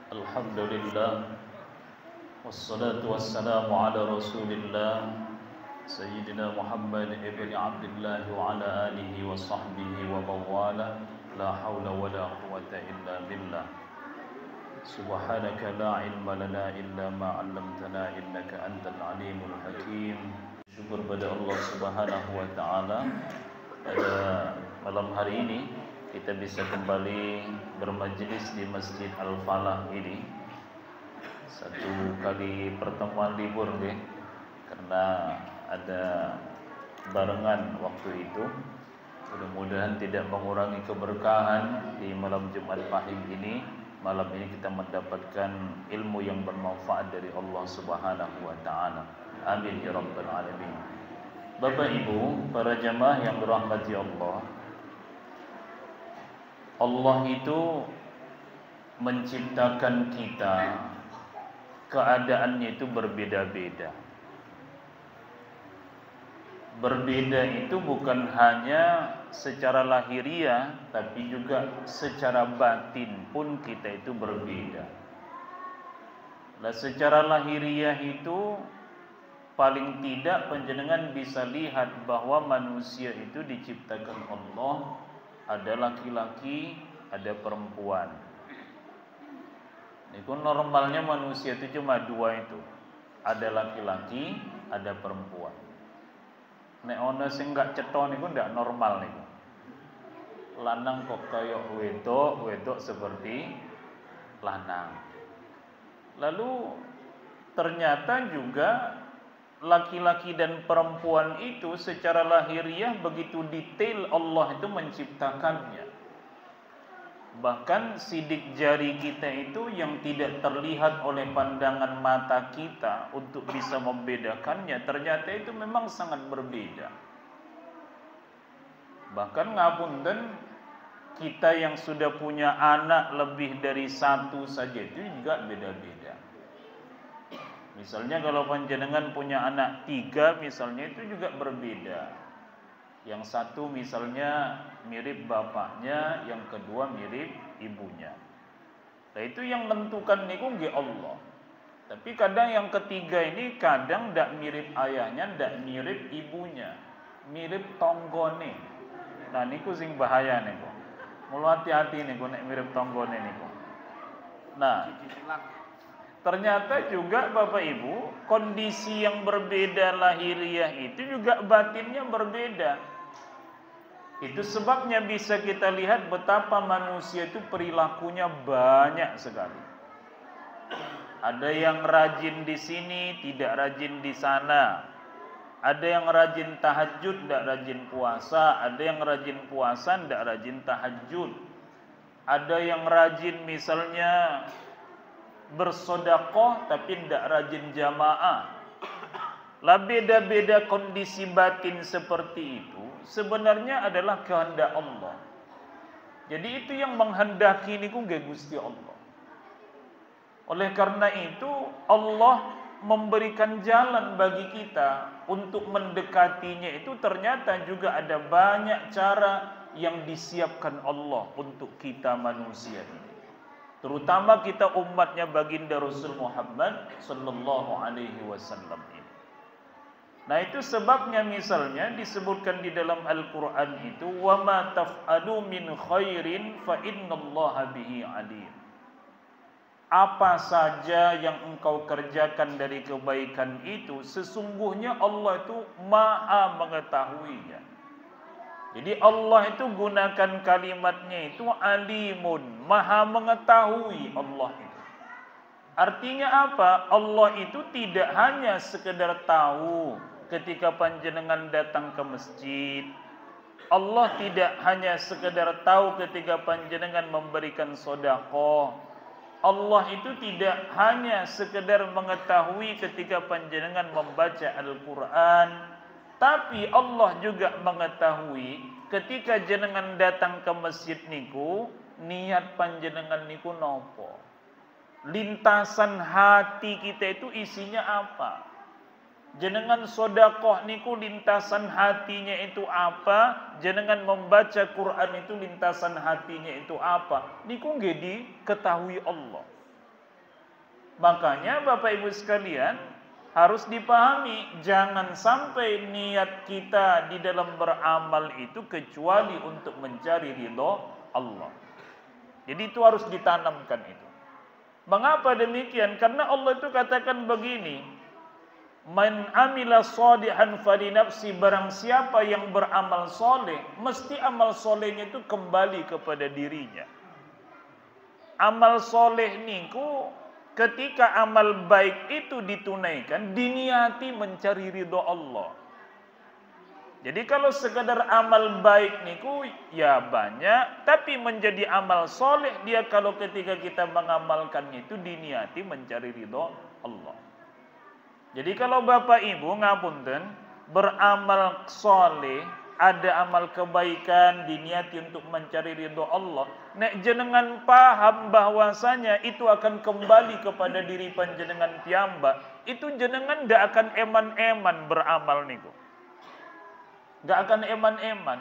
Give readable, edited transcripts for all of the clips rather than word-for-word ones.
Alhamdulillah, wassalatu wassalamu ala rasulillah Sayyidina Muhammad ibn Abdullah wa ala alihi wa sahbihi wa mawala. La hawla wa la quwata illa billah. Subhanaka la ilma lana illa ma 'allamtana innaka antal alimul hakim. Syukur pada Allah Subhanahu wa taala, pada malam hari ini kita bisa kembali bermajlis di Masjid Al-Falah ini. Satu kali pertemuan libur nih, karena ada barengan waktu itu. Mudah-mudahan tidak mengurangi keberkahan di malam Jumat Pahing ini. Malam ini kita mendapatkan ilmu yang bermanfaat dari Allah Subhanahu wa taala. Amin ya rabbal alamin. Bapak Ibu, para jamaah yang dirahmati Allah, Allah itu menciptakan kita, keadaannya itu berbeda-beda. Berbeda itu bukan hanya secara lahiriah, tapi juga secara batin pun kita itu berbeda. Nah, secara lahiriah itu paling tidak panjenengan bisa lihat bahwa manusia itu diciptakan Allah, ada laki-laki, ada perempuan. Itu normalnya manusia itu cuma dua itu, ada laki-laki, ada perempuan. Nek ono sing gak cetha niku ndak normal niku. Lanang kok kaya wedok, wedok seperti lanang. Lalu ternyata juga laki-laki dan perempuan itu secara lahiriah begitu detail Allah itu menciptakannya. Bahkan sidik jari kita itu yang tidak terlihat oleh pandangan mata kita untuk bisa membedakannya, ternyata itu memang sangat berbeda. Bahkan ngapunten, kita yang sudah punya anak lebih dari satu saja itu juga beda-beda. Misalnya kalau panjenengan punya anak 3 misalnya, itu juga berbeda. Yang satu misalnya mirip bapaknya, yang kedua mirip ibunya. Nah itu yang menentukan niku nggih Allah. Tapi kadang yang ketiga ini kadang ndak mirip ayahnya, ndak mirip ibunya, mirip tonggone. Nah niku sing bahaya niku. Mula hati-hati niku nek mirip tonggone niku. Nah, ternyata juga Bapak Ibu, kondisi yang berbeda lahiriah itu juga batinnya berbeda. Itu sebabnya bisa kita lihat betapa manusia itu perilakunya banyak sekali. Ada yang rajin di sini, tidak rajin di sana. Ada yang rajin tahajud, tidak rajin puasa. Ada yang rajin puasa, tidak rajin tahajud. Ada yang rajin misalnya bersedekah tapi tidak rajin jamaah. Lah beda-beda kondisi batin seperti itu sebenarnya adalah kehendak Allah. Jadi itu yang menghendaki niku nggih Gusti Allah. Oleh karena itu Allah memberikan jalan bagi kita untuk mendekatinya, itu ternyata juga ada banyak cara yang disiapkan Allah untuk kita manusia ini. Terutama kita umatnya baginda Rasul Muhammad sallallahu alaihi wasallam ini. Nah itu sebabnya misalnya disebutkan di dalam Al-Quran itu, wa ma taf'alu min khairin fa innallaha bihi alim. Apa saja yang engkau kerjakan dari kebaikan itu, sesungguhnya Allah itu maha mengetahuinya. Jadi Allah itu gunakan kalimatnya itu alimun, maha mengetahui Allah itu. Artinya apa? Allah itu tidak hanya sekedar tahu ketika panjenengan datang ke masjid. Allah tidak hanya sekedar tahu ketika panjenengan memberikan sedekah. Allah itu tidak hanya sekedar mengetahui ketika panjenengan membaca Al-Quran, tapi Allah juga mengetahui ketika jenengan datang ke masjid niku, niat panjenengan niku nopo. Lintasan hati kita itu isinya apa? Jenengan sedekah niku lintasan hatinya itu apa? Jenengan membaca Quran itu lintasan hatinya itu apa? Niku nggih diketahui Allah. Makanya Bapak Ibu sekalian harus dipahami, jangan sampai niat kita di dalam beramal itu kecuali untuk mencari ridho Allah. Jadi itu harus ditanamkan itu. Mengapa demikian? Karena Allah itu katakan begini, man amila shalihan falinafsi, barang siapa yang beramal soleh, mesti amal solehnya itu kembali kepada dirinya. Amal soleh niku ketika amal baik itu ditunaikan, diniati mencari ridho Allah. Jadi kalau sekadar amal baik niku ya banyak, tapi menjadi amal soleh dia kalau ketika kita mengamalkan itu diniati mencari ridho Allah. Jadi kalau Bapak Ibu ngapunten beramal soleh, ada amal kebaikan diniati untuk mencari ridho Allah, nek jenengan paham bahwasanya itu akan kembali kepada diri panjenengan piyambak, itu jenengan ndak akan eman-eman beramal niku. Nggak akan eman-eman.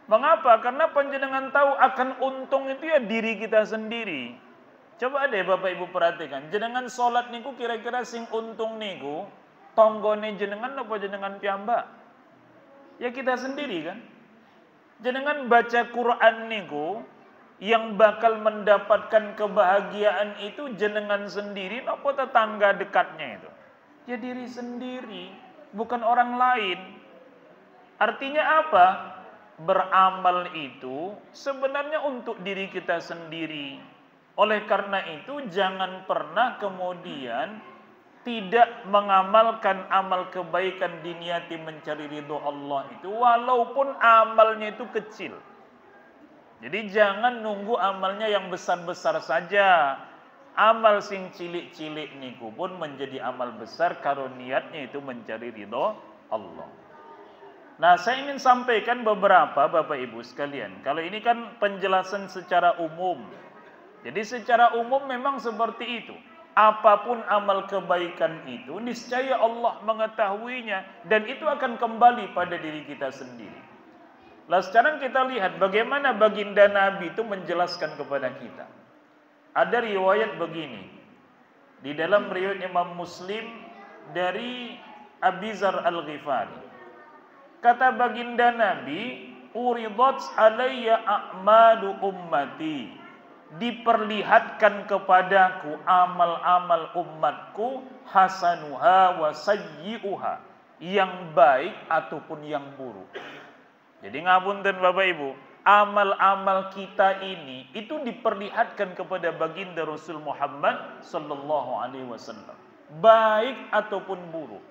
Mengapa? Karena panjenengan tahu akan untung itu ya diri kita sendiri. Coba deh Bapak Ibu perhatikan, jenengan sholat niku kira-kira sing untung niku tonggone jenengan apa jenengan piyambak? Ya kita sendiri kan. Jenengan baca Quran niku yang bakal mendapatkan kebahagiaan itu jenengan sendiri apa tetangga dekatnya itu? Ya diri sendiri, bukan orang lain. Artinya apa? Beramal itu sebenarnya untuk diri kita sendiri. Oleh karena itu jangan pernah kemudian tidak mengamalkan amal kebaikan diniati mencari ridho Allah itu walaupun amalnya itu kecil. Jadi jangan nunggu amalnya yang besar-besar saja. Amal sing cilik-cilik niku pun menjadi amal besar kalau niatnya itu mencari ridho Allah. Nah, saya ingin sampaikan beberapa Bapak Ibu sekalian. Kalau ini kan penjelasan secara umum. Jadi secara umum memang seperti itu. Apapun amal kebaikan itu, niscaya Allah mengetahuinya dan itu akan kembali pada diri kita sendiri. Lalu sekarang kita lihat bagaimana baginda Nabi itu menjelaskan kepada kita. Ada riwayat begini. Di dalam riwayat Imam Muslim dari Abi Dzar Al-Ghifari. Kata baginda Nabi, uridat alayya a'malu ummati. Diperlihatkan kepadaku amal-amal umatku, hasanuha wa sayyi'uha, yang baik ataupun yang buruk. Jadi ngapunten Bapak Ibu, amal-amal kita ini itu diperlihatkan kepada baginda Rasul Muhammad sallallahu alaihi wasallam, baik ataupun buruk.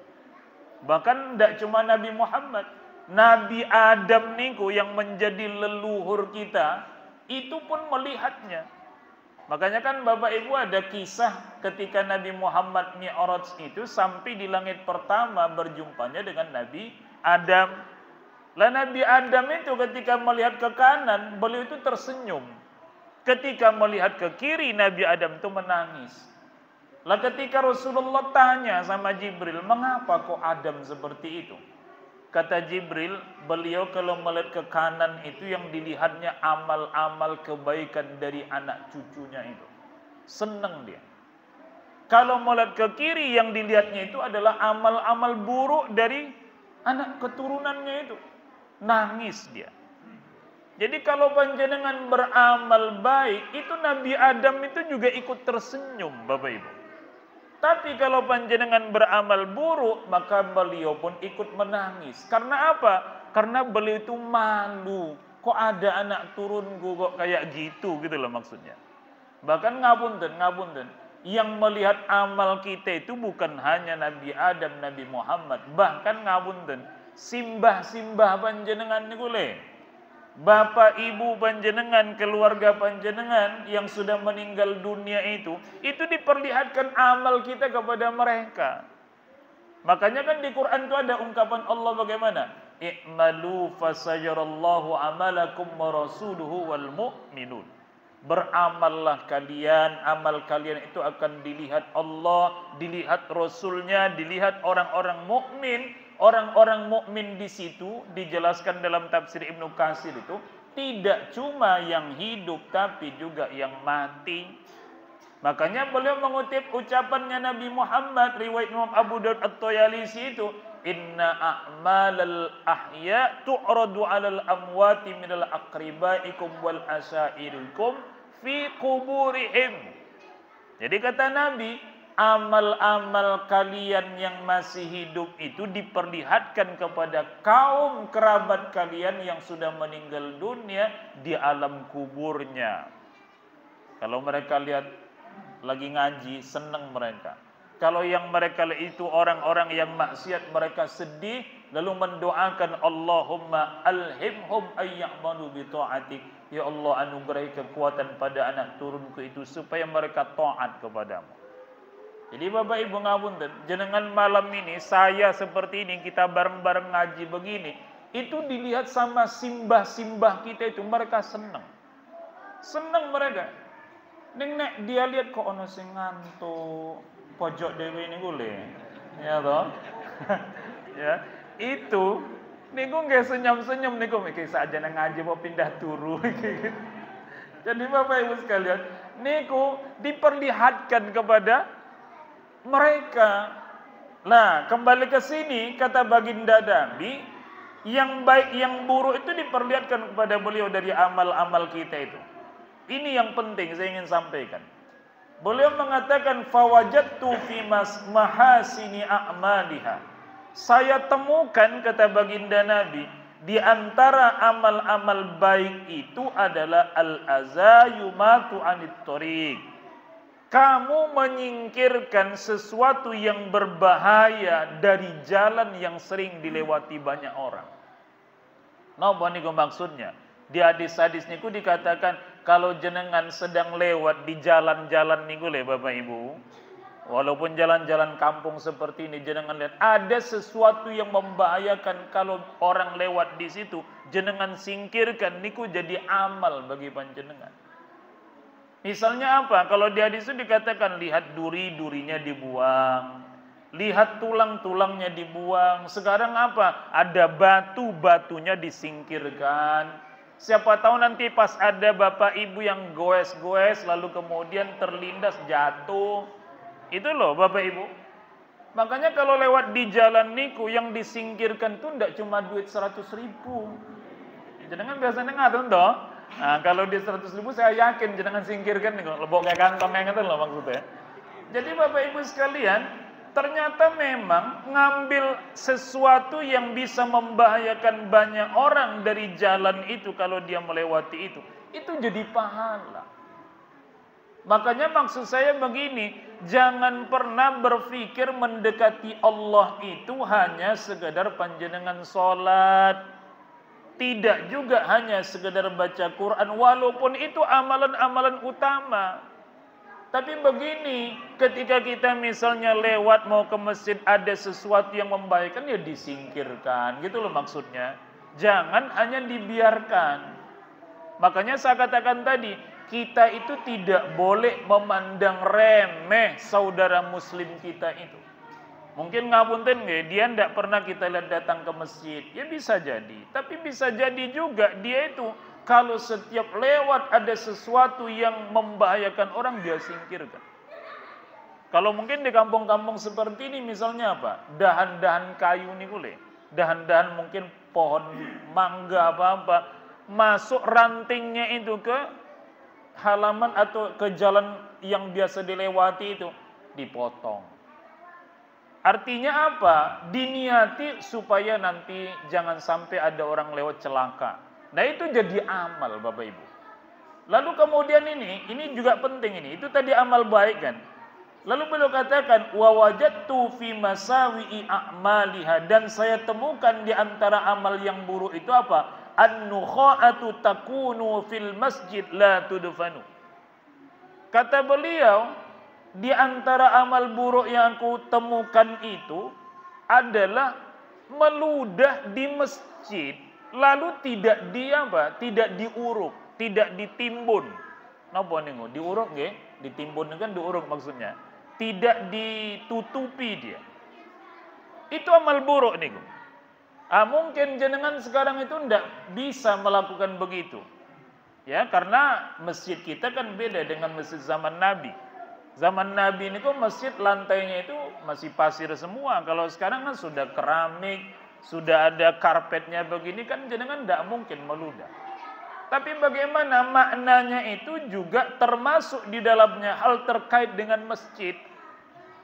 Bahkan tidak cuma Nabi Muhammad, Nabi Adam niku yang menjadi leluhur kita itu pun melihatnya. Makanya kan Bapak Ibu ada kisah ketika Nabi Muhammad Mi'raj itu sampai di langit pertama berjumpanya dengan Nabi Adam. Lah Nabi Adam itu ketika melihat ke kanan, beliau itu tersenyum. Ketika melihat ke kiri, Nabi Adam itu menangis. Lah ketika Rasulullah tanya sama Jibril, mengapa kok Adam seperti itu? Kata Jibril, beliau kalau melihat ke kanan itu yang dilihatnya amal-amal kebaikan dari anak cucunya itu. Senang dia. Kalau melihat ke kiri yang dilihatnya itu adalah amal-amal buruk dari anak keturunannya itu. Nangis dia. Jadi kalau panjenengan beramal baik, itu Nabi Adam itu juga ikut tersenyum Bapak Ibu. Tapi kalau panjenengan beramal buruk, maka beliau pun ikut menangis. Karena apa? Karena beliau itu malu. Kok ada anak turunku kok kayak gitu loh maksudnya. Bahkan ngapunten. Yang melihat amal kita itu bukan hanya Nabi Adam, Nabi Muhammad. Bahkan ngapunten, simbah-simbah panjenengan niku le. Bapak ibu panjenengan, keluarga panjenengan yang sudah meninggal dunia itu diperlihatkan amal kita kepada mereka. Makanya kan di Quran itu ada ungkapan Allah bagaimana? I'malu fasayarallahu amalakum wa rasuluhu wal mu'minun. Beramallah kalian, amal kalian itu akan dilihat Allah, dilihat Rasulnya, dilihat orang-orang mukmin. Orang-orang mukmin di situ dijelaskan dalam tafsir Ibnu Katsir itu tidak cuma yang hidup tapi juga yang mati. Makanya beliau mengutip ucapannya Nabi Muhammad riwayat Imam Abu Daud At-Tayalisi itu, inna a'malal ahya tu'radu 'alal amwati minal aqribaikum wal asyairikum fi kuburihim. Jadi kata Nabi, amal-amal kalian yang masih hidup itu diperlihatkan kepada kaum kerabat kalian yang sudah meninggal dunia di alam kuburnya. Kalau mereka lihat lagi ngaji, senang mereka. Kalau yang mereka itu orang-orang yang maksiat, mereka sedih lalu mendoakan, Allahumma alhimhum ayya'malu bi ta'atik. Ya Allah, anugerahi kekuatan pada anak turunku itu supaya mereka taat kepadamu. Jadi Bapak Ibu ngapunten, jenengan malam ini saya seperti ini, kita bareng-bareng ngaji begini, itu dilihat sama simbah-simbah kita itu, mereka senang. Senang mereka. Nek dia lihat kok ono sing ngantuk pojok dewe ini gule, ya toh, ya itu niku nggak senyum-senyum niku mikir saja nang ngaji mau pindah turu. Jadi Bapak Ibu sekalian, niku diperlihatkan kepada mereka. Nah, kembali ke sini kata baginda Nabi, yang baik yang buruk itu diperlihatkan kepada beliau dari amal-amal kita itu. Ini yang penting saya ingin sampaikan. Beliau mengatakan fawajadtu fi mahasini a'maliha. Saya temukan kata baginda Nabi di antara amal-amal baik itu adalah al-azayumatu anit thoriq. Kamu menyingkirkan sesuatu yang berbahaya dari jalan yang sering dilewati banyak orang. Napa niku maksudnya? Di hadis-hadis niku dikatakan kalau jenengan sedang lewat di jalan-jalan niku le Bapak Ibu, walaupun jalan-jalan kampung seperti ini, jenengan lihat ada sesuatu yang membahayakan, kalau orang lewat di situ jenengan singkirkan, niku jadi amal bagi panjenengan. Misalnya apa? Kalau di hadis itu dikatakan lihat duri-durinya dibuang, lihat tulang-tulangnya dibuang. Sekarang apa? Ada batu-batunya disingkirkan. Siapa tahu nanti pas ada bapak ibu yang goes-goes lalu kemudian terlindas jatuh. Itu loh Bapak Ibu. Makanya kalau lewat di jalan niku yang disingkirkan tuh enggak cuma duit 100.000. Jenengan biasanya ngadon toh. Nah, kalau di 100.000 saya yakin jenengan singkirkan niku lebok kayak kantong yang itu loh maksudnya. Jadi Bapak Ibu sekalian, ternyata memang ngambil sesuatu yang bisa membahayakan banyak orang dari jalan itu kalau dia melewati itu jadi pahala. Makanya maksud saya begini, jangan pernah berpikir mendekati Allah itu hanya sekedar panjenengan sholat, tidak juga hanya sekedar baca Quran, walaupun itu amalan-amalan utama. Tapi begini, ketika kita misalnya lewat mau ke masjid ada sesuatu yang membahayakan, ya disingkirkan, gitu loh maksudnya. Jangan hanya dibiarkan. Makanya saya katakan tadi, kita itu tidak boleh memandang remeh saudara muslim kita itu. Mungkin ngapunten nggih, dia tidak pernah kita lihat datang ke masjid. Ya bisa jadi, tapi bisa jadi juga dia itu kalau setiap lewat ada sesuatu yang membahayakan orang, dia singkirkan. Kalau mungkin di kampung-kampung seperti ini misalnya apa? Dahan-dahan kayu nih kule. Dahan-dahan mungkin pohon mangga apa-apa. Masuk rantingnya itu ke halaman atau ke jalan yang biasa dilewati itu. Dipotong. Artinya apa? Diniati supaya nanti jangan sampai ada orang lewat celaka. Nah itu jadi amal Bapak Ibu. Lalu kemudian ini juga penting ini. Itu tadi amal baik kan. Lalu beliau katakan wa wajadtu fi masawi'i a'maliha, dan saya temukan di antara amal yang buruk itu apa? An-nukha'atu takunu fil masjid la tudfanu. Kata beliau, di antara amal buruk yang aku temukan itu adalah meludah di masjid lalu tidak tidak diuruk, tidak ditimbun. Napa niku? Diuruk nggih? Ditimbun kan diuruk maksudnya. Tidak ditutupi dia. Itu amal buruk niku. Mungkin jenengan sekarang itu ndak bisa melakukan begitu. Ya, karena masjid kita kan beda dengan masjid zaman Nabi. Zaman Nabi ini kok masjid lantainya itu masih pasir semua. Kalau sekarang kan sudah keramik, sudah ada karpetnya begini kan jenengan tidak mungkin meludah. Tapi bagaimana maknanya itu juga termasuk di dalamnya hal terkait dengan masjid.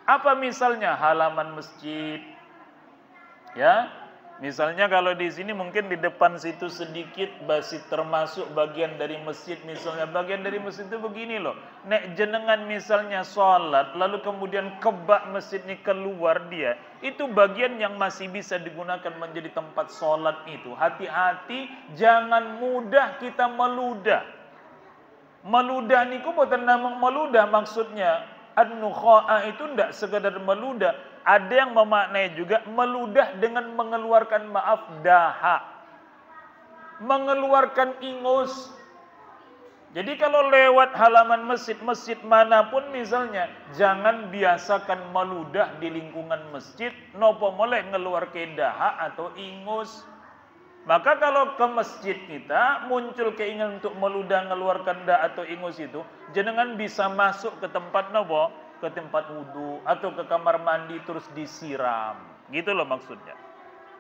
Apa misalnya halaman masjid? Ya, misalnya kalau di sini mungkin di depan situ sedikit masih termasuk bagian dari masjid. Misalnya bagian dari masjid itu begini loh. Nek jenengan misalnya sholat lalu kemudian kebak masjid ini keluar dia, itu bagian yang masih bisa digunakan menjadi tempat sholat itu. Hati-hati, jangan mudah kita meludah. Meludah niku boten namung meludah maksudnya. An-nukha'a itu tidak sekedar meludah. Ada yang memaknai juga meludah dengan mengeluarkan dahak. Mengeluarkan ingus. Jadi kalau lewat halaman masjid manapun misalnya, jangan biasakan meludah di lingkungan masjid, nopo moleh ngeluar ke dahak atau ingus. Maka kalau ke masjid kita muncul keinginan untuk meludah ngeluarkan dahak atau ingus itu, jenengan bisa masuk ke tempat nopo, ke tempat wudu atau ke kamar mandi terus disiram. Gitu loh maksudnya.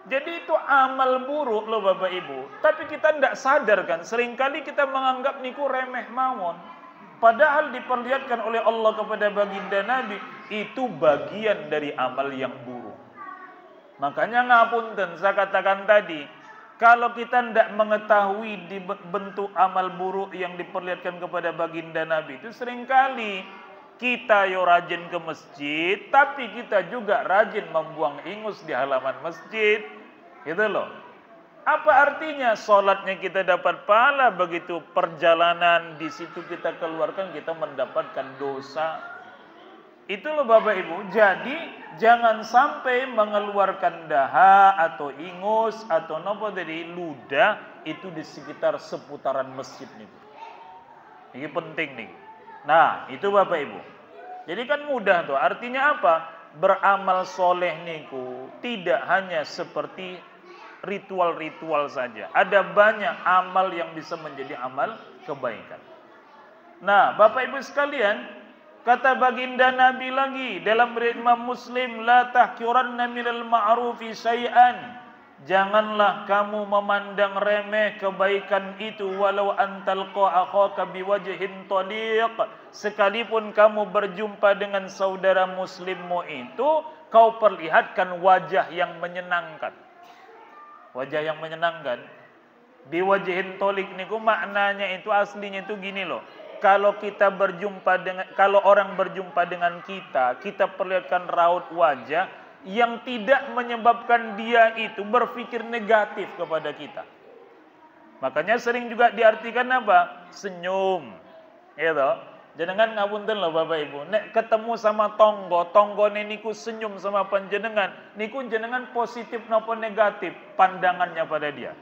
Jadi itu amal buruk loh Bapak Ibu. Tapi kita tidak sadar kan, seringkali kita menganggap niku remeh mawon. Padahal diperlihatkan oleh Allah kepada baginda Nabi, itu bagian dari amal yang buruk. Makanya ngapunten, saya katakan tadi, kalau kita tidak mengetahui di bentuk amal buruk yang diperlihatkan kepada baginda Nabi itu, seringkali kita yo rajin ke masjid, tapi kita juga rajin membuang ingus di halaman masjid. Gitu loh. Apa artinya? Sholatnya kita dapat pahala, begitu perjalanan di situ kita keluarkan, kita mendapatkan dosa. Itu loh Bapak Ibu. Jadi jangan sampai mengeluarkan dahak atau ingus atau nopo dari ludah itu di sekitar seputaran masjid nih. Ini penting nih. Nah, itu Bapak Ibu. Jadi kan mudah tuh. Artinya apa? Beramal soleh niku tidak hanya seperti ritual-ritual saja. Ada banyak amal yang bisa menjadi amal kebaikan. Nah, Bapak Ibu sekalian, kata baginda Nabi lagi dalam riwayat Imam Muslim, la tahqiranna minal ma'rufi syai'an. Janganlah kamu memandang remeh kebaikan itu, walau antalqa akhaka biwajhin taliq. Sekalipun kamu berjumpa dengan saudara muslimmu itu, kau perlihatkan wajah yang menyenangkan. Wajah yang menyenangkan. Biwajhin taliq niku maknanya itu aslinya itu gini loh. Kalau orang berjumpa dengan kita, kita perlihatkan raut wajah yang tidak menyebabkan dia itu berpikir negatif kepada kita. Makanya sering juga diartikan apa? Senyum. Gitu. Jenengan ngapunten loh Bapak Ibu. Nek ketemu sama tonggone niku senyum sama panjenengan, niku jenengan positif napa negatif pandangannya pada dia?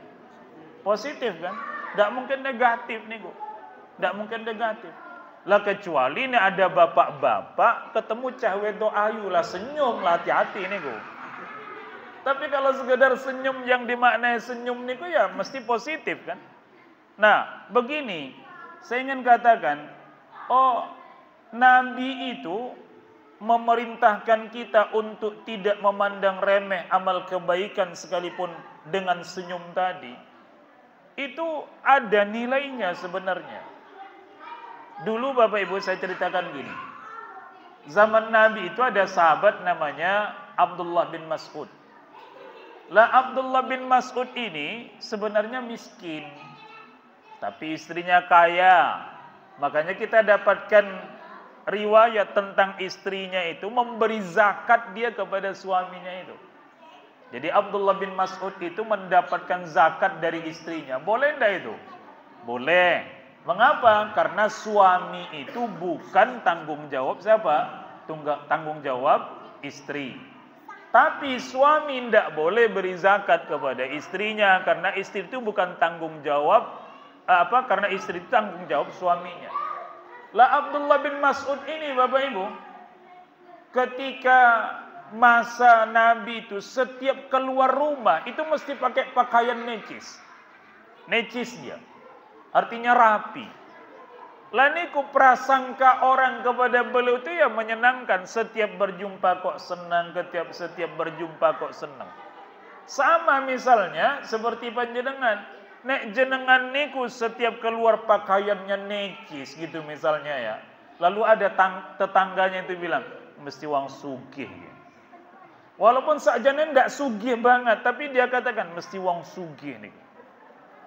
Positif kan? Tidak mungkin negatif niku. Tidak mungkin negatif. Lah kecuali ini ada bapak-bapak ketemu cah wedok ayu lah senyum lah, hati-hati niku. Tapi kalau sekedar senyum yang dimaknai senyum niku ya mesti positif kan. Nah, begini, saya ingin katakan, Nabi itu memerintahkan kita untuk tidak memandang remeh amal kebaikan sekalipun dengan senyum tadi. Itu ada nilainya sebenarnya. Dulu Bapak Ibu saya ceritakan gini. Zaman Nabi itu ada sahabat namanya Abdullah bin Mas'ud. Lah Abdullah bin Mas'ud ini sebenarnya miskin, tapi istrinya kaya. Makanya kita dapatkan riwayat tentang istrinya itu memberi zakat dia kepada suaminya itu. Jadi Abdullah bin Mas'ud itu mendapatkan zakat dari istrinya. Boleh enggak itu? Boleh. Mengapa? Karena suami itu bukan tanggung jawab siapa? Tanggung jawab istri. Tapi suami tidak boleh beri zakat kepada istrinya karena istri itu bukan tanggung jawab karena istri itu tanggung jawab suaminya. Lah Abdullah bin Mas'ud ini Bapak Ibu, ketika masa Nabi itu setiap keluar rumah itu mesti pakai pakaian necis. Necis dia. Artinya rapi. Laniku prasangka orang kepada beliau itu ya menyenangkan. Setiap berjumpa kok senang, setiap berjumpa kok senang. Sama misalnya seperti panjenengan. Nek jenengan niku setiap keluar pakaiannya necis gitu misalnya ya. Lalu ada tetangganya itu bilang, mesti wong sugih. Walaupun sakjane ndak sugih banget, tapi dia katakan mesti wong sugih nih.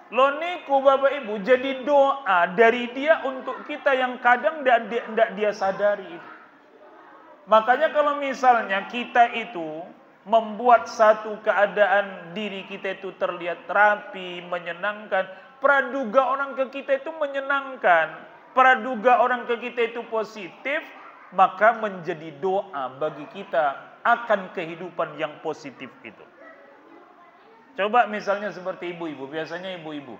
Lo niku Bapak Ibu jadi doa dari dia untuk kita yang kadang ndak dia sadari itu. Makanya kalau misalnya kita itu membuat satu keadaan diri kita itu terlihat rapi, menyenangkan, praduga orang ke kita itu menyenangkan, praduga orang ke kita itu positif, maka menjadi doa bagi kita akan kehidupan yang positif itu. Coba misalnya seperti ibu-ibu, biasanya ibu-ibu,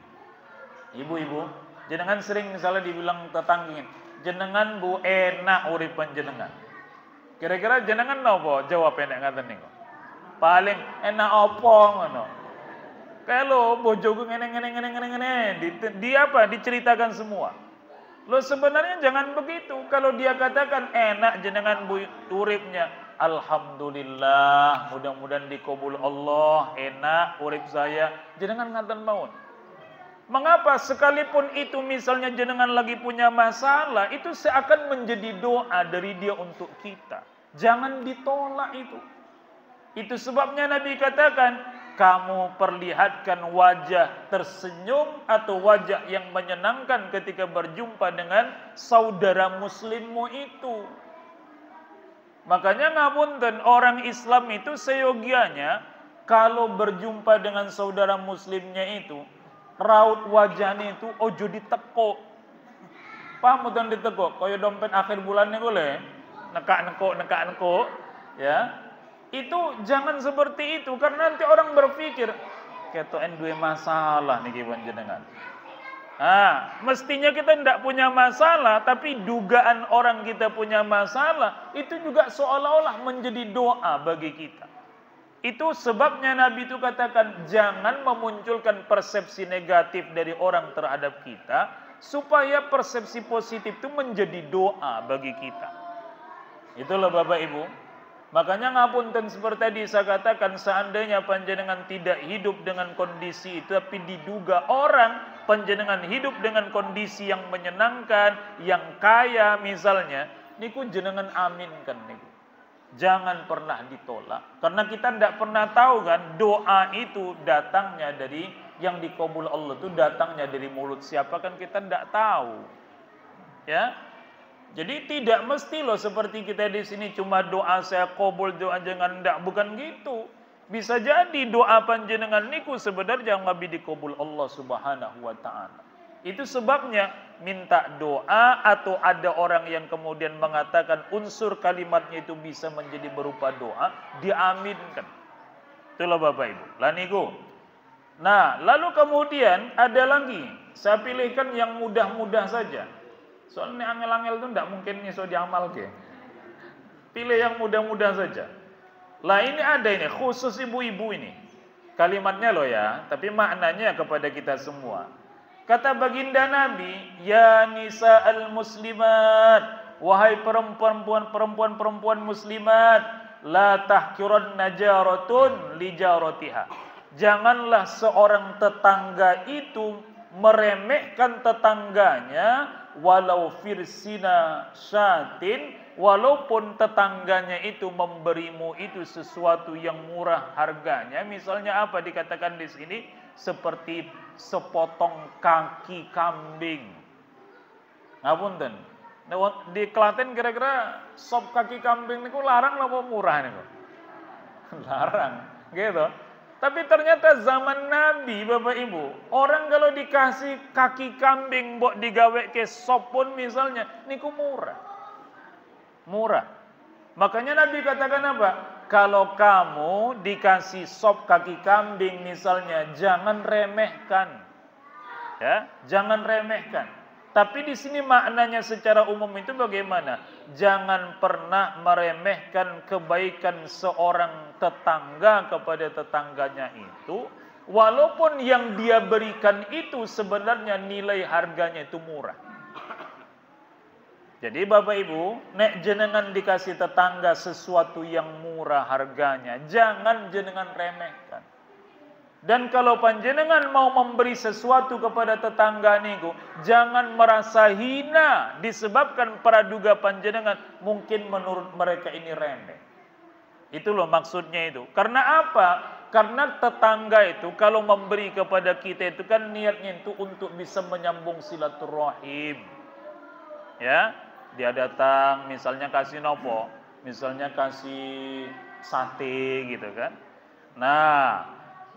jenengan sering misalnya dibilang tetanggin, jenengan bu enak uripan jenengan. Kira-kira jenengan napa jawab enak ngaten niku? Paling enak apa ngono. Kalau bojoku ngene di apa diceritakan semua. Lo sebenarnya jangan begitu. Kalau dia katakan enak jenengan bu uripnya, alhamdulillah, mudah-mudahan dikabul Allah, enak urip saya, jenengan ngaten mawon. Mengapa sekalipun itu misalnya jenengan lagi punya masalah, itu seakan menjadi doa dari dia untuk kita. Jangan ditolak itu. Itu sebabnya Nabi katakan, kamu perlihatkan wajah tersenyum atau wajah yang menyenangkan ketika berjumpa dengan saudara muslimmu itu. Makanya ngapunten, orang Islam itu seyogianya kalau berjumpa dengan saudara muslimnya itu, raut wajahnya itu ojo ditekuk. Paham betul ditekuk? Kaya dompet akhir bulannya boleh nekak-nekuk, ya. Itu jangan seperti itu karena nanti orang berpikir ketoken duwe masalah niki panjenengan. Mestinya kita tidak punya masalah, tapi dugaan orang kita punya masalah itu juga seolah-olah menjadi doa bagi kita. Itu sebabnya Nabi itu katakan jangan memunculkan persepsi negatif dari orang terhadap kita, supaya persepsi positif itu menjadi doa bagi kita. Itulah Bapak Ibu. Makanya ngapunten seperti tadi saya katakan, seandainya panjenengan tidak hidup dengan kondisi itu, tapi diduga orang panjenengan hidup dengan kondisi yang menyenangkan, yang kaya misalnya, niku jenengan aminkan niku. Jangan pernah ditolak, karena kita tidak pernah tahu kan doa itu datangnya dari yang dikabul Allah itu datangnya dari mulut siapa, kan kita tidak tahu. Ya. Jadi tidak mesti loh seperti kita di sini cuma doa saya kabul, doa jangan ndak, bukan gitu. Bisa jadi doa panjenengan niku sebenarnya ngabi dikabul Allah Subhanahu wa taala. Itu sebabnya minta doa atau ada orang yang kemudian mengatakan unsur kalimatnya itu bisa menjadi berupa doa, diaminkan. Itulah Bapak Ibu. Lah niku. Nah, lalu kemudian ada lagi, saya pilihkan yang mudah-mudah saja. Soalnya angel-angel itu tidak mungkin iso diamal ke. Pilih yang mudah-mudah saja. Lah ini ada ini khusus ibu-ibu ini. Kalimatnya loh ya, tapi maknanya kepada kita semua. Kata baginda Nabi, ya nisa'al muslimat, wahai perempuan-perempuan muslimat, la tahkiranna jaratun li jaratiha. Janganlah seorang tetangga itu meremehkan tetangganya, walau firsina syatin, walaupun tetangganya itu memberimu itu sesuatu yang murah harganya. Misalnya apa dikatakan di sini? Seperti sepotong kaki kambing. Ngapunten. Di Klaten kira-kira sop kaki kambing niku larang apa murah niku? Larang, gitu. Tapi ternyata zaman Nabi, Bapak Ibu, orang kalau dikasih kaki kambing mbok digawe ke sop pun misalnya, niku murah. Murah. Makanya Nabi katakan apa? Kalau kamu dikasih sop kaki kambing misalnya, jangan remehkan. Ya, jangan remehkan. Tapi di sini maknanya secara umum itu bagaimana? Jangan pernah meremehkan kebaikan seorang tetangga kepada tetangganya itu, walaupun yang dia berikan itu sebenarnya nilai harganya itu murah. Jadi Bapak Ibu, nek jenengan dikasih tetangga sesuatu yang murah harganya, jangan jenengan remehkan. Dan kalau panjenengan mau memberi sesuatu kepada tetangga niku, jangan merasa hina disebabkan praduga panjenengan mungkin menurut mereka ini remeh. Itu loh maksudnya itu. Karena apa? Karena tetangga itu kalau memberi kepada kita itu kan niatnya itu untuk bisa menyambung silaturahim. Ya, dia datang misalnya kasih nopo, misalnya kasih sate gitu kan. Nah,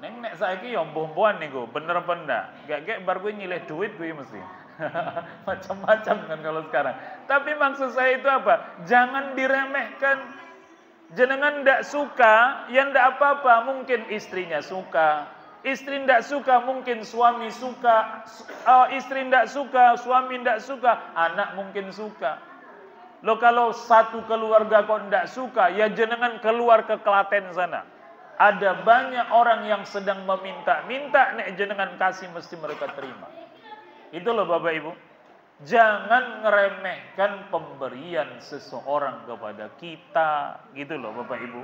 nek saiki yo mbomboan niku, bener-bener. Gak bar gue nyileh duit gue mesti. Macam-macam kan kalau sekarang. Tapi maksud saya itu apa? Jangan diremehkan. Jenengan ndak suka, ya ndak apa-apa, mungkin istrinya suka. Istri ndak suka, mungkin suami suka. Istri ndak suka, suami ndak suka, anak mungkin suka. Loh kalau satu keluarga kok ndak suka, ya jenengan keluar ke Klaten sana. Ada banyak orang yang sedang meminta-minta, nek jenengan kasih mesti mereka terima. Itu loh Bapak Ibu. Jangan ngeremehkan pemberian seseorang kepada kita, gitu loh Bapak Ibu.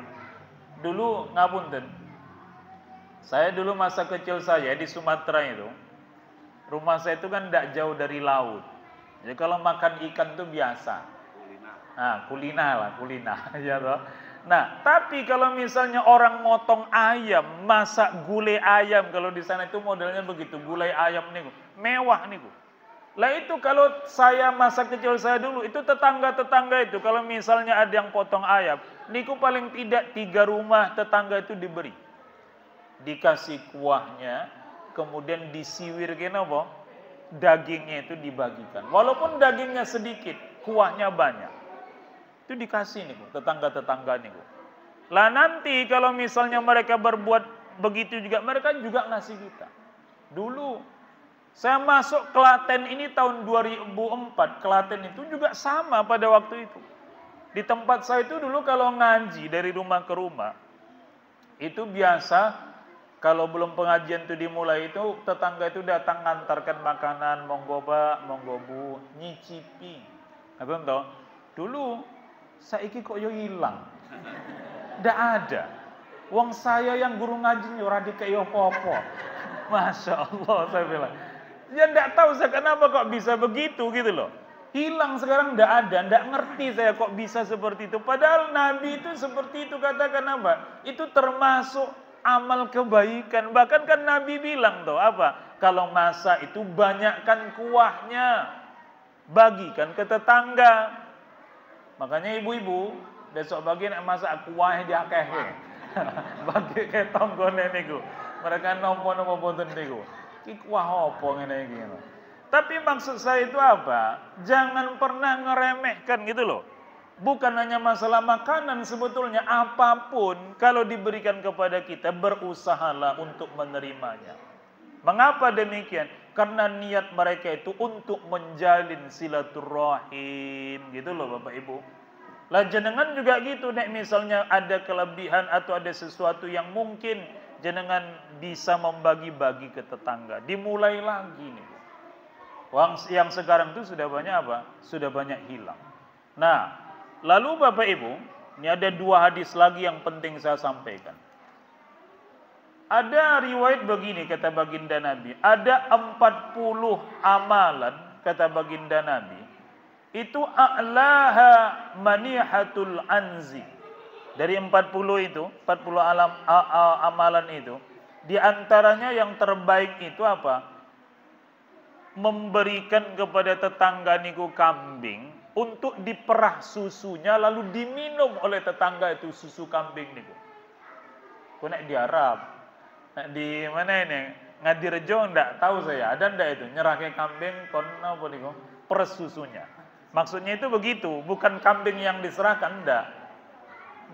Dulu ngapunten, saya dulu masa kecil saya di Sumatera itu, rumah saya itu kan tidak jauh dari laut. Jadi kalau makan ikan itu biasa. Nah, kulina ya toh. Nah, tapi kalau misalnya orang motong ayam, masak gulai ayam, kalau di sana itu modelnya begitu, gulai ayam niku, mewah niku. Lah itu kalau saya masa kecil saya dulu, itu tetangga-tetangga itu kalau misalnya ada yang potong ayam, niku paling tidak 3 rumah tetangga itu diberi. Dikasih kuahnya, kemudian disiwir apa? Dagingnya itu dibagikan. Walaupun dagingnya sedikit, kuahnya banyak. Itu dikasih niku, tetangga-tetangga niku. Lah nanti kalau misalnya mereka berbuat begitu juga, mereka juga ngasih kita. Dulu saya masuk Klaten ini tahun 2004. Klaten itu juga sama pada waktu itu. Di tempat saya itu dulu kalau ngaji dari rumah ke rumah, itu biasa kalau belum pengajian itu dimulai itu tetangga itu datang ngantarkan makanan, monggo Pak, monggo Bu, nyicipi. Apa toh? Dulu saiki kok yo hilang. Ndak ada. Wong saya yang guru ngaji ora dikei apa-apa. Masya Allah saya bilang. Ya ndak tahu saya kenapa kok bisa begitu gitu loh. Hilang sekarang ndak ada, ndak ngerti saya kok bisa seperti itu. Padahal Nabi itu seperti itu, katakan apa? Itu termasuk amal kebaikan. Bahkan kan Nabi bilang tuh apa? Kalau masak itu banyakkan kuahnya, bagikan ke tetangga. Makanya ibu-ibu besok bagi nek masak kuahnya diakehe. Bagi ke tonggone niku. Mereka nompo-nompo boten niku. Ki kuah apa ngene iki. Tapi maksud saya itu apa? Jangan pernah ngeremehkan gitu loh. Bukan hanya masalah makanan, sebetulnya apapun kalau diberikan kepada kita, berusahalah untuk menerimanya. Mengapa demikian? Karena niat mereka itu untuk menjalin silaturahim, gitu loh Bapak Ibu. Lah jenengan juga gitu, nek misalnya ada kelebihan atau ada sesuatu yang mungkin jenengan bisa membagi-bagi ke tetangga, dimulai lagi nih. Uang yang sekarang itu sudah banyak apa? Sudah banyak hilang. Nah, lalu Bapak Ibu, ini ada 2 hadis lagi yang penting saya sampaikan. Ada riwayat begini kata baginda Nabi, ada 40 amalan kata baginda Nabi, itu a'laha manihatul anzi. Dari 40 itu, 40 amalan itu, di antaranya yang terbaik itu apa? Memberikan kepada tetangga niku kambing untuk diperah susunya lalu diminum oleh tetangga itu susu kambing niku. Kok nek di Arab, nek di mana ini? Ngadirejo ndak tahu saya, ada ndak itu nyerahke kambing kon apa niku? Peres susunya. Maksudnya itu begitu, bukan kambing yang diserahkan, ndak.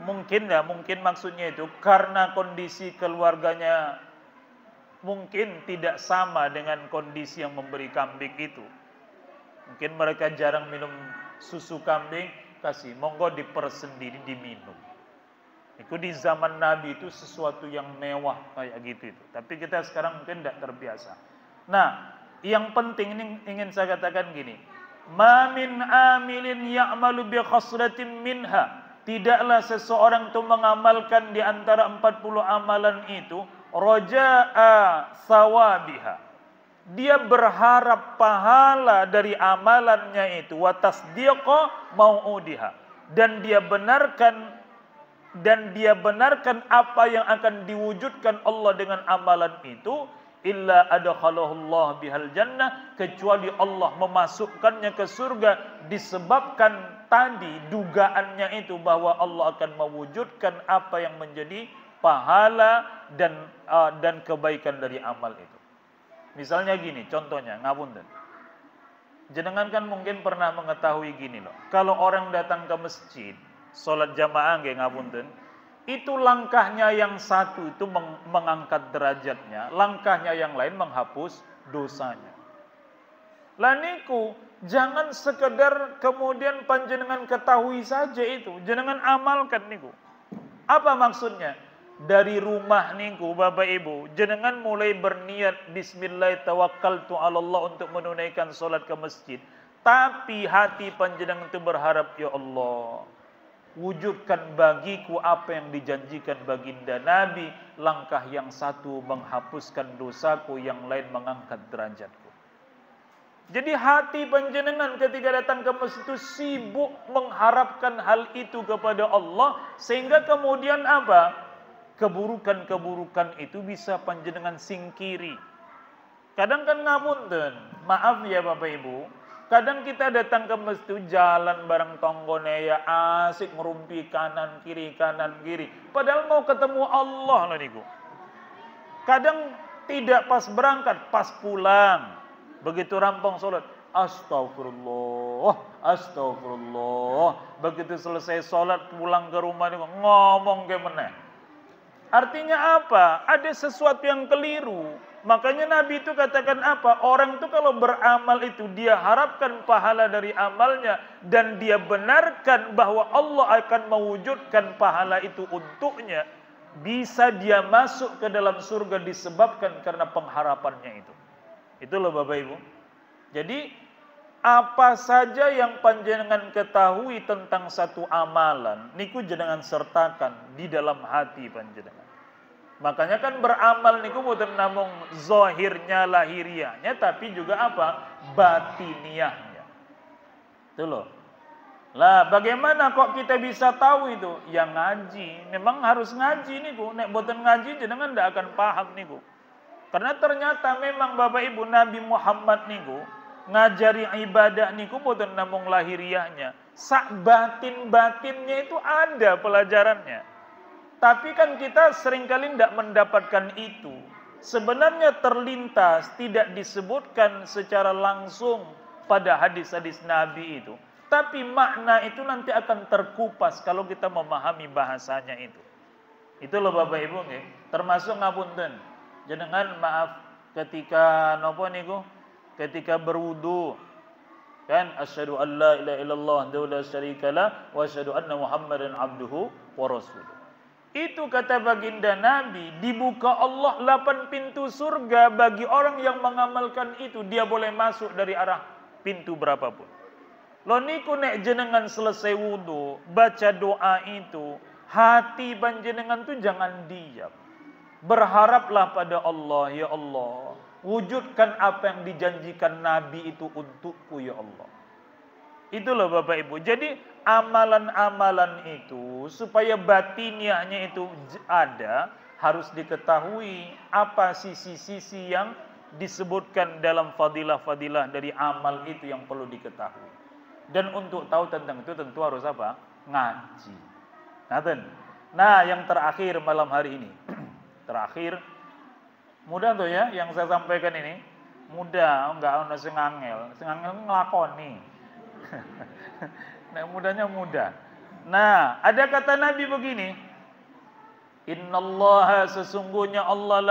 Mungkin ya, mungkin maksudnya itu karena kondisi keluarganya mungkin tidak sama dengan kondisi yang memberi kambing itu. Mungkin mereka jarang minum susu kambing, kasih monggo diperes sendiri diminum. Itu di zaman Nabi itu sesuatu yang mewah kayak gitu itu. Tapi kita sekarang mungkin tidak terbiasa. Nah, yang penting ini ingin saya katakan gini. Ma min amilin ya'malu bi khaslatin minha. Tidaklah seseorang itu mengamalkan di antara 40 amalan itu raja'a sawabiha. Dia berharap pahala dari amalannya itu, wa tasdiqa mau'udiha, dan dia benarkan apa yang akan diwujudkan Allah dengan amalan itu, illa adkhalahullah bihal jannah, kecuali Allah memasukkannya ke surga disebabkan tadi dugaannya itu bahwa Allah akan mewujudkan apa yang menjadi pahala dan kebaikan dari amal itu. Misalnya gini, contohnya, ngapunten. Jenengan kan mungkin pernah mengetahui gini loh. Kalau orang datang ke masjid, sholat jamaah nggih ngapunten, itu langkahnya yang satu itu mengangkat derajatnya, langkahnya yang lain menghapus dosanya. Lah niku jangan sekedar kemudian panjenengan ketahui saja itu, jenengan amalkan niku. Apa maksudnya? Dari rumah niku Bapak Ibu, jenengan mulai berniat bismillah tawakkaltu 'ala Allah untuk menunaikan salat ke masjid. Tapi hati panjenengan itu berharap, ya Allah, wujudkan bagiku apa yang dijanjikan baginda Nabi. Langkah yang satu menghapuskan dosaku, yang lain mengangkat derajatku. Jadi hati panjenengan ketika datang ke masjid itu sibuk mengharapkan hal itu kepada Allah, sehingga kemudian apa? Keburukan-keburukan itu bisa panjenengan singkiri. Kadang kan ngapunten, maaf ya Bapak Ibu, kadang kita datang ke masjid jalan bareng tonggone ya asik ngerumpi kanan kiri. Padahal mau ketemu Allah loh niku. Kadang tidak pas berangkat, pas pulang. Begitu rampung sholat, astagfirullah. Begitu selesai sholat pulang ke rumah niku ngomong ke meneh. Artinya apa? Ada sesuatu yang keliru. Makanya Nabi itu katakan apa? Orang itu kalau beramal itu dia harapkan pahala dari amalnya dan dia benarkan bahwa Allah akan mewujudkan pahala itu untuknya, bisa dia masuk ke dalam surga disebabkan karena pengharapannya itu. Itu loh Bapak Ibu. Jadi apa saja yang panjenengan ketahui tentang satu amalan, niku jenengan sertakan di dalam hati panjenengan. Makanya kan beramal niku bukan namung zahirnya lahiriahnya, tapi juga apa? Batiniahnya. Itu loh. Lah bagaimana kok kita bisa tahu itu? Yang ngaji. Memang harus ngaji niku. Nek boten ngaji jenengan ndak akan paham niku. Karena ternyata memang Bapak Ibu Nabi Muhammad niku ngajari ibadah niku boten namung lahiriahnya. Sak batin-batinnya itu ada pelajarannya. Tapi kan kita seringkali tidak mendapatkan itu. Sebenarnya terlintas, tidak disebutkan secara langsung pada hadis-hadis Nabi itu. Tapi makna itu nanti akan terkupas kalau kita memahami bahasanya itu. Itu loh Bapak Ibu nggih. Termasuk ngapunten. Jenengan maaf ketika napa niku? Ketika berwudu. Kan asyhadu an la ilaha illallah wa la syarikalah wa asyhadu anna Muhammadan abduhu wa rasuluh. Itu kata baginda Nabi, dibuka Allah 8 pintu surga bagi orang yang mengamalkan itu. Dia boleh masuk dari arah pintu berapapun. Lo niku nek jenengan selesai wudu, baca doa itu, hati panjenengan tuh jangan diam. Berharaplah pada Allah, ya Allah, wujudkan apa yang dijanjikan Nabi itu untukku, ya Allah. Itu loh Bapak Ibu. Jadi amalan-amalan itu supaya batiniahnya itu ada, harus diketahui apa sisi-sisi yang disebutkan dalam fadilah-fadilah dari amal itu yang perlu diketahui. Dan untuk tahu tentang itu tentu harus apa? Ngaji. Nah, yang terakhir malam hari ini. Terakhir, mudah tuh ya yang saya sampaikan ini. Mudah, enggak ono sing angel. Sing angel nglakoni. Nah, mudahnya mudah. Nah, ada kata Nabi begini, innallaha, sesungguhnya Allah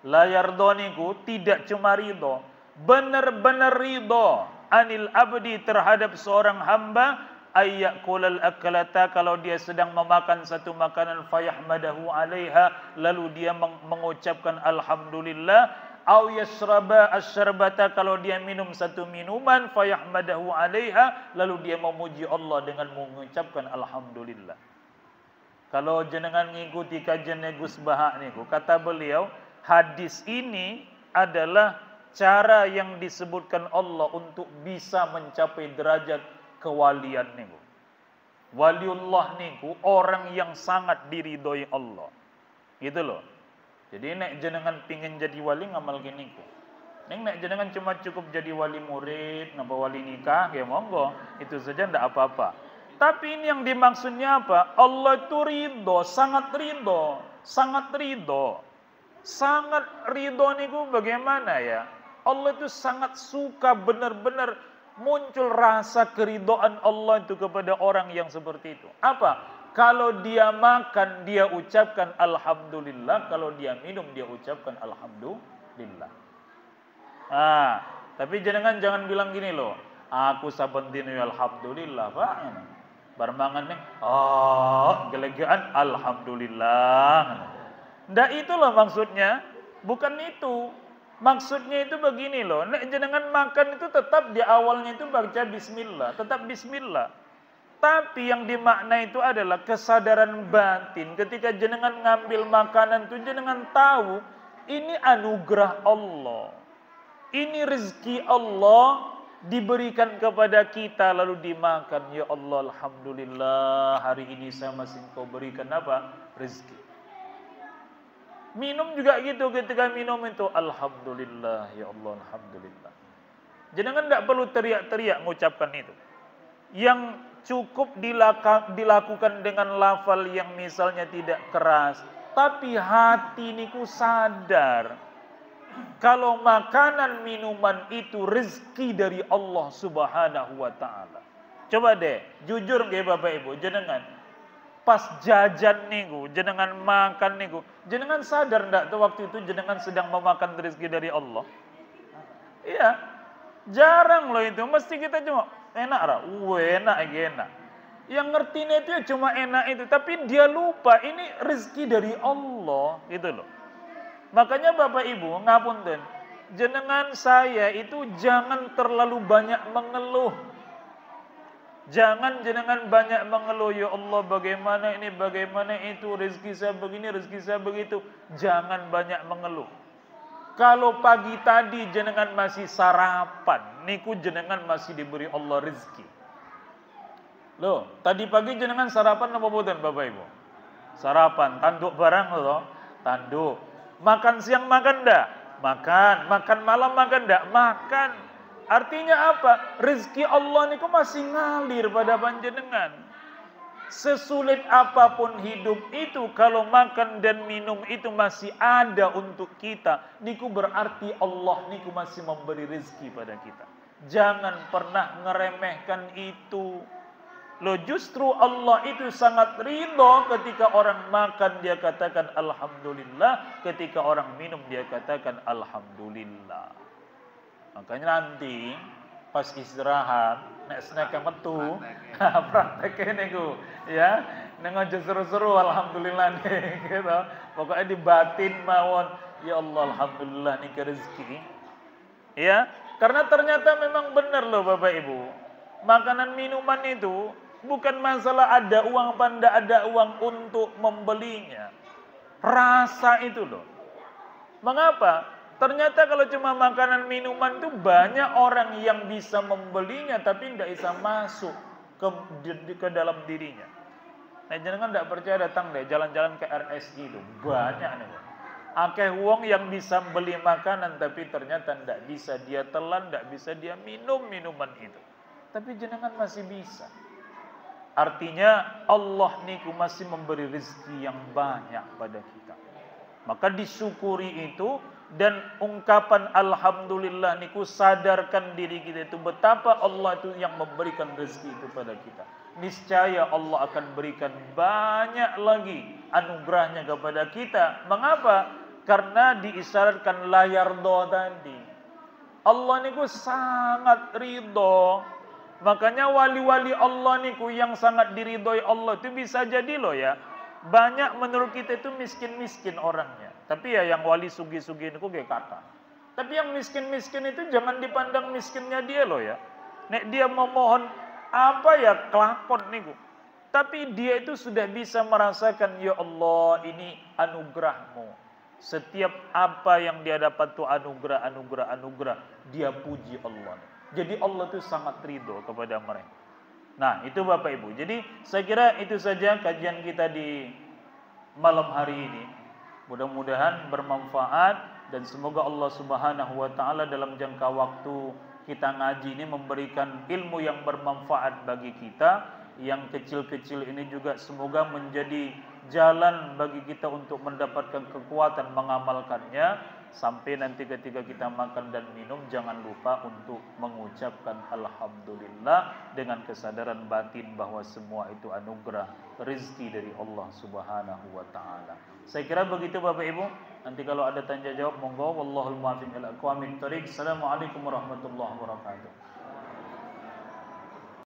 la yardo niku tidak cuma ridho, benar-benar ridho anil abdi terhadap seorang hamba ayyakulal akalata, kalau dia sedang memakan satu makanan fayahmadahu alaiha, lalu dia mengucapkan alhamdulillah, au yashraba asyarbata, kalau dia minum satu minuman, fayahmadahu 'alaiha, lalu dia memuji Allah dengan mengucapkan alhamdulillah. Kalau jenengan mengikuti kajian Gus Bahak niku, kata beliau, hadis ini adalah cara yang disebutkan Allah untuk bisa mencapai derajat kewalian niku. Waliullah niku orang yang sangat diridhoi Allah. Gitu loh. Jadi nek jenengan pingin jadi wali ngamal gini ku. Nek jenengan cuma cukup jadi wali murid, napa wali nikah, ya monggo, itu saja ndak apa-apa. Tapi ini yang dimaksudnya apa? Allah itu ridho, sangat ridho, sangat ridho. Sangat ridho niku bagaimana ya? Allah itu sangat suka, benar-benar muncul rasa keridhaan Allah itu kepada orang yang seperti itu. Apa? Kalau dia makan, dia ucapkan alhamdulillah. Kalau dia minum, dia ucapkan alhamdulillah. Tapi jangan bilang gini loh. Aku saben dino alhamdulillah, Pak. Barmangan nih, gelegaan alhamdulillah. Ndak itu loh maksudnya. Bukan itu. Maksudnya itu begini loh. Nek jenengan makan itu tetap di awalnya itu baca bismillah, tetap bismillah. Tapi yang dimakna itu adalah kesadaran batin. Ketika jenengan ngambil makanan itu jenengan tahu ini anugerah Allah. Ini rezeki Allah diberikan kepada kita lalu dimakan. Ya Allah, alhamdulillah, hari ini saya masih Engkau berikan apa? Rezeki. Minum juga gitu, ketika minum itu alhamdulillah, ya Allah, alhamdulillah. Jangan tidak perlu teriak-teriak mengucapkan itu. Yang cukup dilakukan dengan lafal yang misalnya tidak keras, tapi hati niku sadar kalau makanan minuman itu rezeki dari Allah Subhanahu wa taala. Coba deh, jujur nggih Bapak Ibu, jenengan pas jajan niku, jenengan makan niku, jenengan sadar ndak tuh waktu itu jenengan sedang memakan rezeki dari Allah? Iya. Jarang loh itu, mesti kita cuma enak ra, enak. Yang ngertinya itu ya cuma enak itu, tapi dia lupa ini rezeki dari Allah, gitu loh. Makanya Bapak Ibu, ngapunten, jenengan saya itu jangan terlalu banyak mengeluh. Jangan jenengan banyak mengeluh, ya Allah bagaimana ini, bagaimana itu, rezeki saya begini, rezeki saya begitu. Jangan banyak mengeluh. Kalau pagi tadi jenengan masih sarapan, niku jenengan masih diberi Allah rezeki. Loh, tadi pagi jenengan sarapan apa mboten Bapak Ibu? Sarapan, tanduk barang loh, tanduk. Makan siang makan ndak? Makan. Makan malam makan ndak? Makan. Artinya apa? Rezeki Allah niku masih ngalir pada panjenengan. Sesulit apapun hidup itu, kalau makan dan minum itu masih ada untuk kita, niku berarti Allah niku masih memberi rezeki pada kita. Jangan pernah ngeremehkan itu. Loh, justru Allah itu sangat ridho ketika orang makan dia katakan alhamdulillah, ketika orang minum dia katakan alhamdulillah. Makanya nanti pas istirahat, nek snack metu, prakteknya niku, ya, neng aja seru-seru, alhamdulillah nih, gitu. Pokoknya di batin mawon, ya Allah, alhamdulillah nih rezeki, ya. Karena ternyata memang benar loh Bapak Ibu, makanan minuman itu bukan masalah ada uang apa ndak ada uang untuk membelinya, rasa itu loh. Mengapa? Ternyata kalau cuma makanan minuman itu banyak orang yang bisa membelinya tapi tidak bisa masuk ke dalam dirinya. Nah, jangan tidak percaya, datang deh jalan-jalan ke RSI itu banyak nih. Akeh wong yang bisa beli makanan tapi ternyata tidak bisa dia telan, tidak bisa dia minum minuman itu. Tapi jenengan masih bisa. Artinya Allah niku masih memberi rezeki yang banyak pada kita. Maka disyukuri itu. Dan ungkapan alhamdulillah niku sadarkan diri kita itu betapa Allah itu yang memberikan rezeki itu pada kita. Niscaya Allah akan berikan banyak lagi anugerahnya kepada kita. Mengapa? Karena diisyaratkan layar do tadi. Allah niku sangat ridho. Makanya wali-wali Allah niku yang sangat diridhoi Allah itu bisa jadi loh ya. Banyak menurut kita itu miskin-miskin orangnya. Tapi ya yang wali sugi-sugi niku kayak kata. Tapi yang miskin-miskin itu jangan dipandang miskinnya dia loh ya. Nek dia memohon apa ya kelakon niku. Tapi dia itu sudah bisa merasakan, ya Allah ini anugerahmu. Setiap apa yang dia dapat tuh anugerah, anugerah, anugerah. Dia puji Allah. Jadi Allah itu sangat ridho kepada mereka. Nah itu Bapak Ibu. Jadi saya kira itu saja kajian kita di malam hari ini. Mudah-mudahan bermanfaat dan semoga Allah Subhanahu wa taala dalam jangka waktu kita ngaji ini memberikan ilmu yang bermanfaat bagi kita. Yang kecil-kecil ini juga semoga menjadi jalan bagi kita untuk mendapatkan kekuatan mengamalkannya. Sampai nanti ketika kita makan dan minum jangan lupa untuk mengucapkan Alhamdulillah dengan kesadaran batin bahwa semua itu anugerah rezeki dari Allah Subhanahu wa taala. Saya kira begitu Bapak Ibu. Nanti kalau ada tanya jawab monggo. Wallahul muwaffiq ila aqwamit thoriq. Assalamualaikum warahmatullahi wabarakatuh.